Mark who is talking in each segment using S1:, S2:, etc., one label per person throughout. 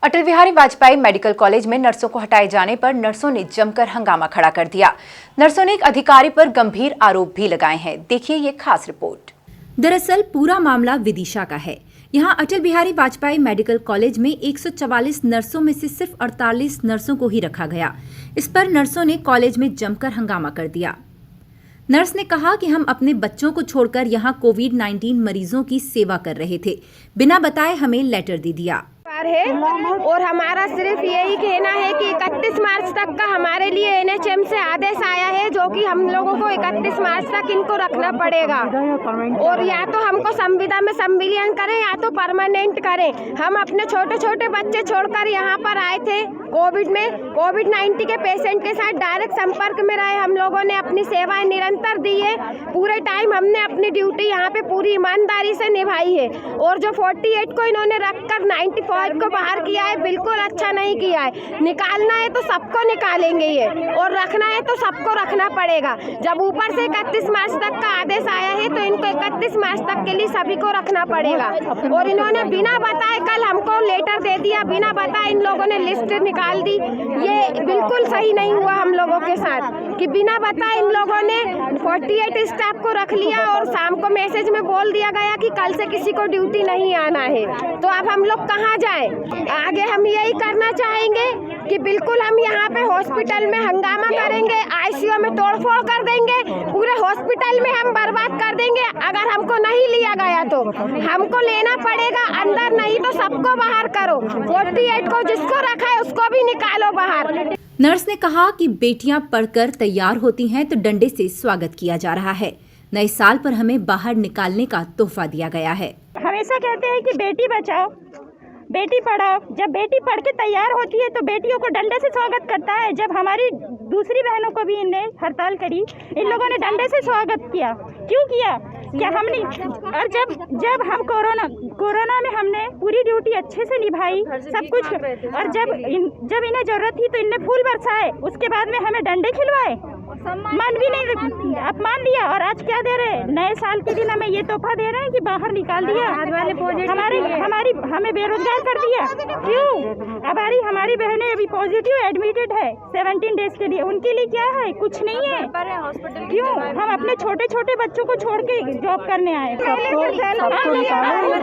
S1: Atal Bihari Vajpayee medical college में नर्सों को हटाए जाने पर नर्सों ने जमकर हंगामा खड़ा कर दिया। नर्सों ने एक अधिकारी पर गंभीर आरोप भी लगाए हैं। देखिए ये खास रिपोर्ट। दरअसल पूरा मामला विदिशा का है। यहां अटल बिहारी वाजपेयी मेडिकल कॉलेज में 144 नर्सों में से सिर्फ 48 नर्सों को ही रखा गया। इस पर नर्सों ने कॉलेज में जमकर हंगामा कर दिया। नर्स ने कहा कि हम अपने बच्चों को छोड़कर यहां कोविड-19 मरीजों की सेवा कर रहे थे, बिना बताए हमें लेटर दे दिया
S2: है। और हमारा सिर्फ यही कहना है कि 31 मार्च तक का हमारे लिए एनएचएम से आदेश आया है, जो कि हम लोगों को 31 मार्च तक इनको रखना पड़ेगा। और या तो हमको संविदा में संविलियन करें या तो परमानेंट करें। हम अपने छोटे छोटे बच्चे छोड़कर यहाँ पर आए थे। कोविड-19 के पेशेंट के साथ डायरेक्ट संपर्क में रहे। हम लोगों ने अपनी सेवाएं निरंतर दी है। पूरे टाइम हमने अपनी ड्यूटी यहाँ पे पूरी ईमानदारी से निभाई है। और जो 48 को इन्होंने रखकर 95 को बाहर किया है, बिल्कुल अच्छा नहीं किया है। निकालना है तो सबको निकालेंगे ये, और रखना है तो सबको रखना पड़ेगा। जब ऊपर से 31 मार्च तक का आदेश आया है तो इनको 31 मार्च तक के लिए सभी को रखना पड़ेगा। और इन्होंने बिना बताए कल हमको लेटर दे दिया, बिना बताए इन लोगों ने लिस्ट निकाल दी। ये बिल्कुल सही नहीं हुआ हम लोगों के साथ कि बिना बताए इन लोगों ने 48 स्टाफ को रख लिया और शाम को मैसेज में बोल दिया गया कि कल से किसी को ड्यूटी नहीं आना है। तो अब हम लोग कहाँ जाएं? आगे हम यही करना चाहेंगे कि बिल्कुल हम यहाँ पे हॉस्पिटल में हंगामा करेंगे, आईसीयू में तोड़फोड़ कर देंगे, पूरे हॉस्पिटल में हम बर्बाद कर देंगे। अगर हमको नहीं लिया गया तो हमको लेना पड़ेगा अंदर, नहीं तो सबको बाहर करो। 48 को जिसको रखा है उसको भी निकालो बाहर।
S1: नर्स ने कहा कि बेटियां पढ़कर तैयार होती हैं तो डंडे से स्वागत किया जा रहा है। नए साल पर हमें बाहर निकालने का तोहफा दिया गया है।
S3: हमेशा कहते हैं कि बेटी बचाओ बेटी पढ़ाओ। जब बेटी पढ़ के तैयार होती है तो बेटियों को डंडे से स्वागत करता है। जब हमारी दूसरी बहनों को भी इनने हड़ताल करी, इन लोगों ने डंडे से स्वागत किया। क्यों किया? क्या हमने और जब हम कोरोना में हमने पूरी ड्यूटी अच्छे से निभाई सब कुछ, और जब इन्हें जरूरत थी तो इनने फूल बरसाए, उसके बाद में हमें डंडे खिलवाए, मान भी नहीं, अपमान दिया। और आज क्या दे रहे हैं? नए साल के दिन हमें ये तोहफा दे रहे हैं कि बाहर निकाल दिया, हमें बेरोजगार कर दिया। क्यों? हमारी बहनें अभी पॉजिटिव एडमिटेड है 17 डेज के लिए, उनके लिए क्या है? कुछ नहीं है। क्यों? हम अपने छोटे छोटे बच्चों को छोड़ के जॉब करने आए।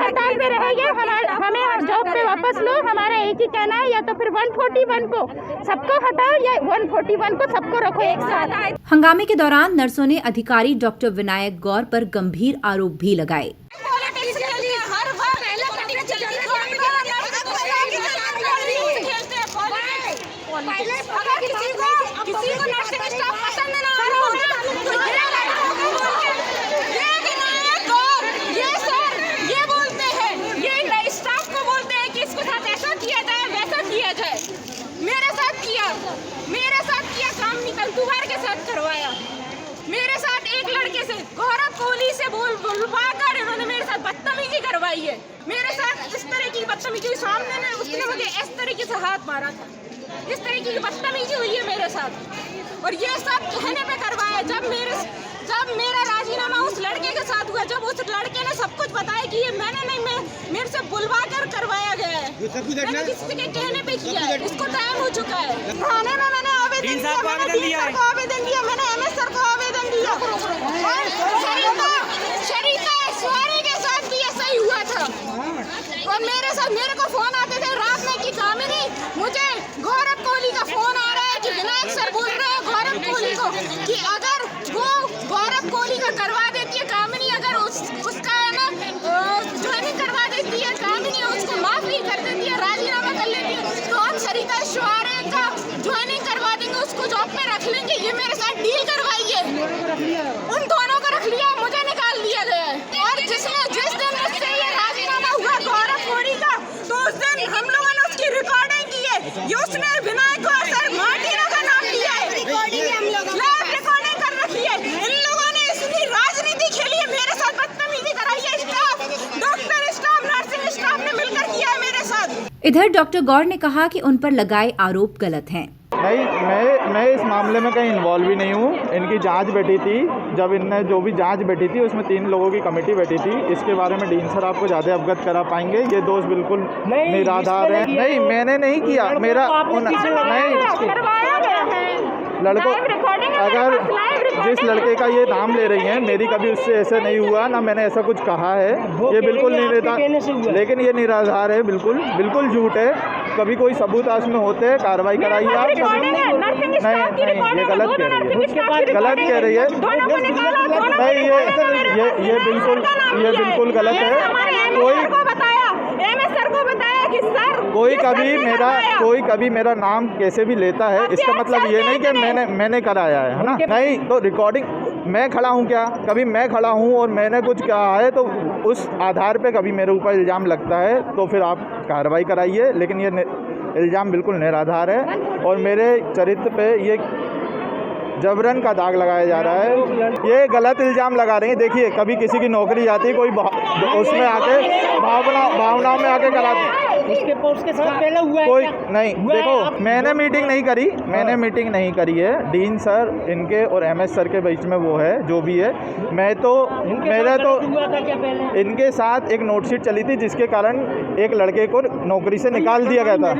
S3: हड़ताल पे रहेंगे, हमें जॉब पे वापस लो। हमारा एक ही कहना है, या तो फिर 141 को सबको हटाओ या 141 को सबको रखो एक साथ।
S1: हंगामे के दौरान नर्सों ने अधिकारी डॉक्टर विनायक गौर पर गंभीर आरोप भी लगाए।
S4: मेरे साथ एक लड़के से गौरव कोहली से बुलवाकर इन्होंने मेरे साथ बदतमीजी करवाई है। मेरे साथ इस तरह की बदतमीजी सामने ने उसने मुझे इस तरीके से हाथ मारा था। इस तरीके की बदतमीजी हुई है मेरे साथ, और ये सब कहने पे करवाया। जब मेरा राजीनामा उस लड़के के साथ हुआ, जब उस लड़के ने सब कुछ बताया कि ये मैंने नहीं, मेरे से बुलवा कर करवाया गया है, मैंने किसी के कहने पे किया है। इसको टाइम हो चुका है। थाने में मैंने आवेदन दिया, मैंने एमएस सर को आवेदन दिया। शरीका स्वारी के साथ भी ऐसा ही हुआ था। और मेरे को फोन आते थे रात में कि कामिनी, मुझे गौरव कोहली का फोन आ रहा है कि विनायक सर बोल रहे हैं गौरव कोहली को कि अगर वो गौरव कोहली का करवा देती है कामिनी, अगर उसका है ना ज्वाइनिंग करवा देती है कामिनी, उसको माफ नहीं कर देती है, राजीनामा कर लेती है, तो हम शरीका स्वारी का ज्वाइनिंग करवा देंगे, उसको जॉब पे रख लेंगे। ये मेरे साथ डील करवाई है। उन दोनों को रख लिया, मुझे निकाल दिया गया है। और जिस दिन मुझसे ये राजीनामा हुआ गौरव कोहली का, तो उस दिन हम लोगों ने उसकी रिकॉर्डिंग की है। ये उसने विनायक और सर मार्टिनो का नाम लिया है, रिकॉर्डिंग कर रखी है। इन लोगों ने इसलिए राजनीति खेली है, मेरे साथ बदतमीजी कराई है। Staff, doctor staff, nursing staff ने मिलकर किया है मेरे साथ।
S1: इधर डॉक्टर गौर ने कहा कि उन पर लगाए आरोप गलत हैं।
S5: नहीं, मैं मैं इस मामले में कहीं इन्वॉल्व ही नहीं हूँ। इनकी जांच बैठी थी, जब इनने जो भी जांच बैठी थी उसमें 3 लोगों की कमेटी बैठी थी। इसके बारे में डीन सर आपको ज़्यादा अवगत करा पाएंगे। ये दोष बिल्कुल निराधार है। नहीं, मैंने नहीं किया। मेरा नहीं, लड़कों, अगर जिस लड़के का ये नाम ले रही हैं, मेरी कभी उससे ऐसे नहीं हुआ, ना मैंने ऐसा कुछ कहा है। ये बिल्कुल निराधार, लेकिन ये निराधार है, बिल्कुल झूठ है। कभी कोई सबूत उसमें होते हैं, कार्रवाई कराइए आप। नहीं, ये गलत कह रही है। नहीं, ये बिल्कुल गलत है। कोई कभी मेरा नाम कैसे भी लेता है, इसका मतलब ये नहीं कि मैंने कराया है ना। नहीं, तो रिकॉर्डिंग मैं खड़ा हूँ क्या? कभी मैं खड़ा हूँ और मैंने कुछ कहा है तो उस आधार पे कभी मेरे ऊपर इल्ज़ाम लगता है तो फिर आप कार्रवाई कराइए। लेकिन ये इल्ज़ाम बिल्कुल निराधार है और मेरे चरित्र पे ये जबरन का दाग लगाया जा रहा है। ये गलत इल्ज़ाम लगा रही हैं। देखिए, कभी किसी की नौकरी जाती है, कोई उसमें आके भावनाओं में आके कराते,
S6: उसके साथ पहले हुआ
S5: कोई नहीं। देखो, मैंने मीटिंग नहीं करी है। डीन सर इनके और एमएस सर के बीच में वो है जो भी है। मेरा तो इनके साथ एक नोटशीट चली थी जिसके कारण एक लड़के को नौकरी से निकाल दिया गया था।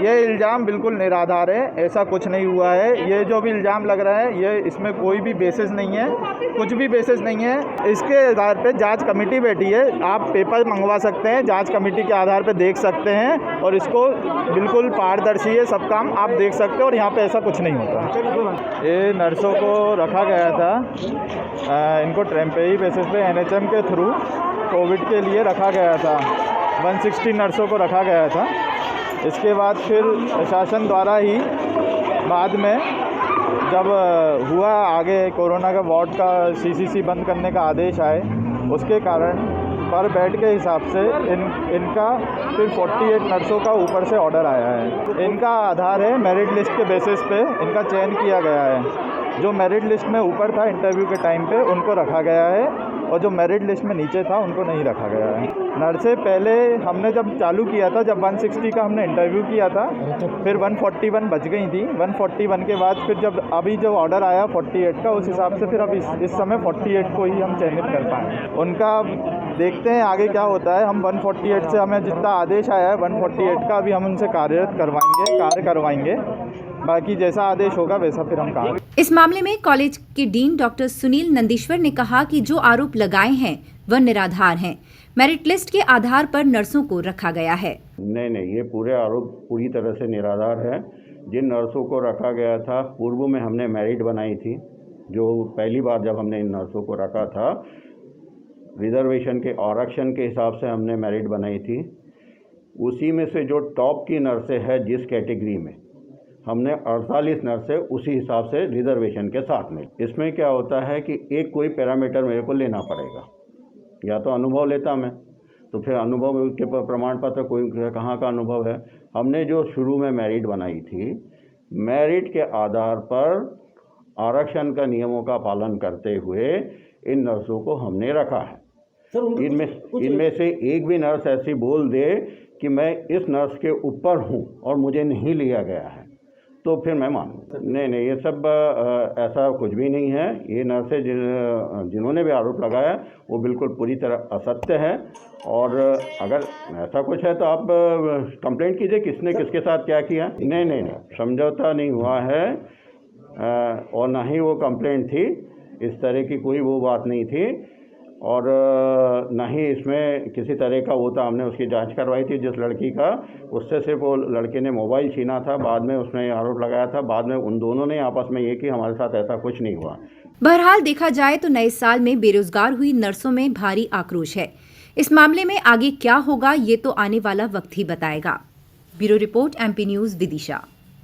S5: ये इल्ज़ाम बिल्कुल निराधार है। ऐसा कुछ नहीं हुआ है। ये जो भी इल्ज़ाम लग रहा है, ये इसमें कोई भी बेसिस नहीं है, कुछ भी बेसिस नहीं है। इसके आधार पे जांच कमेटी बैठी है। आप पेपर मंगवा सकते हैं, जांच कमेटी के आधार पे देख सकते हैं और इसको बिल्कुल पारदर्शी है, सब काम आप देख सकते हैं और यहाँ पे ऐसा कुछ नहीं होता। ये नर्सों को रखा गया था, इनको टेम्परेरी बेसिस पे NHM के थ्रू कोविड के लिए रखा गया था। 160 नर्सों को रखा गया था। इसके बाद फिर प्रशासन द्वारा ही बाद में जब हुआ आगे कोरोना का वार्ड का CCC बंद करने का आदेश आए, उसके कारण पर बेड के हिसाब से इनका फिर 48 नर्सों का ऊपर से ऑर्डर आया है। इनका आधार है मेरिट लिस्ट के बेसिस पे इनका चयन किया गया है। जो मेरिट लिस्ट में ऊपर था इंटरव्यू के टाइम पे उनको रखा गया है और जो मेरिट लिस्ट में नीचे था उनको नहीं रखा गया है। नर्सें पहले हमने जब चालू किया था, जब 160 का हमने इंटरव्यू किया था, फिर 141 बच गई थी। 141 के बाद फिर जब अभी जो ऑर्डर आया 48 का, उस हिसाब से फिर अब इस समय 48 को ही हम चयनित कर पाएँ। उनका देखते हैं आगे क्या होता है। हम 148 से हमें जितना आदेश आया है 148 का अभी हम उनसे कार्य करवाएंगे। बाकी जैसा आदेश होगा वैसा फिर हम काम।
S1: इस मामले में कॉलेज के डीन डॉक्टर सुनील नंदीश्वर ने कहा कि जो आरोप लगाए हैं वह निराधार हैं। मेरिट लिस्ट के आधार पर नर्सों को रखा गया है।
S7: नहीं, ये पूरे आरोप पूरी तरह से निराधार है। जिन नर्सों को रखा गया था, पूर्व में हमने मेरिट बनाई थी। जो पहली बार जब हमने इन नर्सों को रखा था, रिजर्वेशन के आरक्षण के हिसाब से हमने मेरिट बनाई थी। उसी में से जो टॉप की नर्सें है जिस कैटेगरी में, हमने 48 नर्सें उसी हिसाब से रिजर्वेशन के साथ में। इसमें क्या होता है कि एक कोई पैरामीटर मेरे को लेना पड़ेगा, या तो अनुभव लेता मैं, तो फिर अनुभव के प्रमाण पत्र कोई कहाँ का अनुभव है। हमने जो शुरू में मेरिट बनाई थी, मेरिट के आधार पर आरक्षण का नियमों का पालन करते हुए इन नर्सों को हमने रखा है। इनमें से एक भी नर्स ऐसी बोल दे कि मैं इस नर्स के ऊपर हूँ और मुझे नहीं लिया गया है, तो फिर मैं मानूँ। नहीं, ये सब ऐसा कुछ भी नहीं है। ये नर्सें जिन्होंने भी आरोप लगाया वो बिल्कुल पूरी तरह असत्य है। और अगर ऐसा कुछ है तो आप कंप्लेंट कीजिए, किसने किसके साथ क्या किया। नहीं, समझौता नहीं हुआ है और ना ही वो कंप्लेंट थी। इस तरह की कोई वो बात नहीं थी और ना ही इसमें किसी तरह का वो था। हमने उसकी जांच करवाई थी जिस लड़की का, उससे सिर्फ वो लड़के ने मोबाइल छीना था, बाद में उसने आरोप लगाया था। बाद में उन दोनों ने आपस में ये कि हमारे साथ ऐसा कुछ नहीं हुआ।
S1: बहरहाल देखा जाए तो नए साल में बेरोजगार हुई नर्सों में भारी आक्रोश है। इस मामले में आगे क्या होगा ये तो आने वाला वक्त ही बताएगा। Bureau report MP news Vidisha.